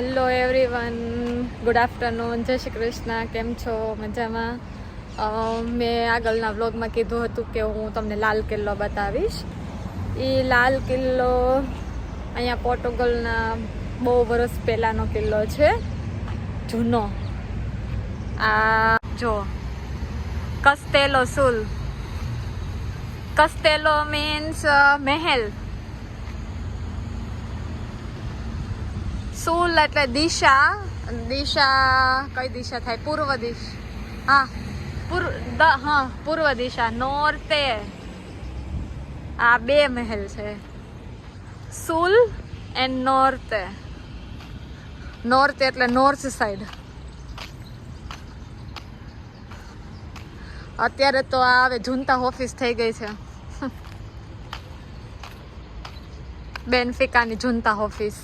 Hello everyone, good afternoon, જય શ્રી કૃષ્ણ. કેમ છો? મજામાં? મેં આગળના વ્લોગમાં કીધું હતું કે હું તમને લાલ કિલ્લો બતાવીશ. એ લાલ કિલ્લો અહીંયા પોર્ટુગલના બહુ વર્ષ પહેલાંનો કિલ્લો છે, જૂનો. આ જો કસ્ટેલો સુલ. કસ્ટેલો મીન્સ મહેલ. સુલ એટલે દિશા. કઈ દિશા થાય? પૂર્વ દિશા. પૂર્વ દિશા. નોર્તે. આ બે મહેલ છે, સુલ એન્ડ નોર્તે. નોર્તે એટલે નોર્થ સાઈડ. અત્યારે તો આ હવે જુનતા ઓફિસ થઈ ગઈ છે, બેનફિકાની જુનતા ઓફિસ.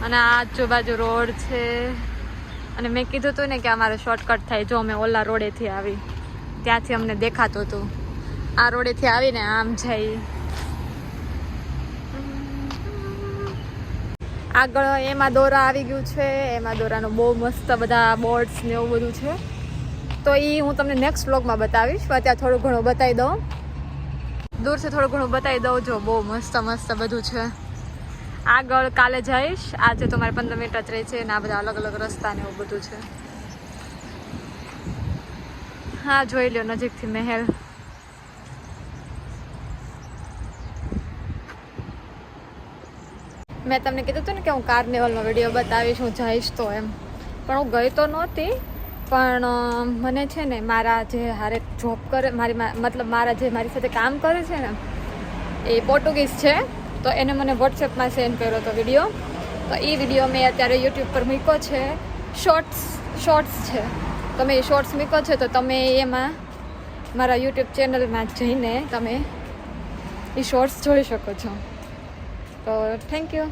અને આજુબાજુ રોડ છે. અને મેં કીધું હતું ને કે અમારે શોર્ટકટ થાય. જો અમે ઓલા રોડેથી આવી, ત્યાંથી અમને દેખાતું હતું. આ રોડેથી આવીને આમ જઈ આગળ એમાં દોરા આવી ગયું છે. એમાં દોરાનો બહુ મસ્ત બધા બોર્ડ્સ ને એવું બધું છે. તો એ હું તમને નેક્સ્ટ વ્લોગમાં બતાવીશ. અત્યારે થોડું ઘણું બતાવી દઉં, દૂરથી થોડું ઘણું બતાવી દઉં. જો બહુ મસ્ત મસ્ત બધું છે. આગળ કાલે જઈશ. આજે તો મારે 15 મિનિટ જ રહી છે ને આ બધા અલગ અલગ રસ્તા ને એવું બધું છે. હા, જોઈ લો નજીકથી મહેલ. મેં તમને કીધું હતું ને કે હું કાર્નિવલનો વિડીયો બતાવીશ, હું જઈશ તો એમ. પણ હું ગઈ તો નહોતી. પણ મને છે ને મારા જે હારે જોબ કરે, મતલબ મારા જે મારી સાથે કામ કરે છે ને, એ પોર્ટુગીઝ છે. તો એને મને વોટ્સએપમાં સેન્ડ કર્યો હતો વિડીયો. તો એ વિડીયો મેં અત્યારે યુટ્યુબ પર મૂક્યો છે. શોર્ટ્સ છે. તમે એ શોર્ટ્સ મૂક્યો છે તો તમે એમાં મારા યુટ્યુબ ચેનલમાં જઈને તમે એ શોર્ટ્સ જોઈ શકો છો. તો થેન્ક યુ.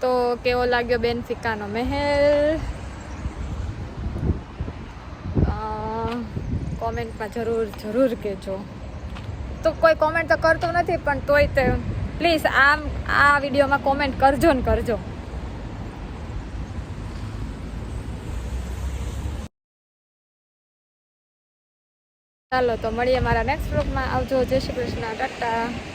તો કેવો લાગ્યો બેનફિકાનો મહેલ? કોમેન્ટમાં જરૂર કહેજો. તો કોઈ કોમેન્ટ તો કરતું નથી, પણ તોય તે પ્લીઝ આ વિડીયોમાં કોમેન્ટ કરજો ને કરજો. ચાલો તો મળીએ મારા નેક્સ્ટ વ્લોગમાં. આવજો. જય શ્રી કૃષ્ણ. ટાટા.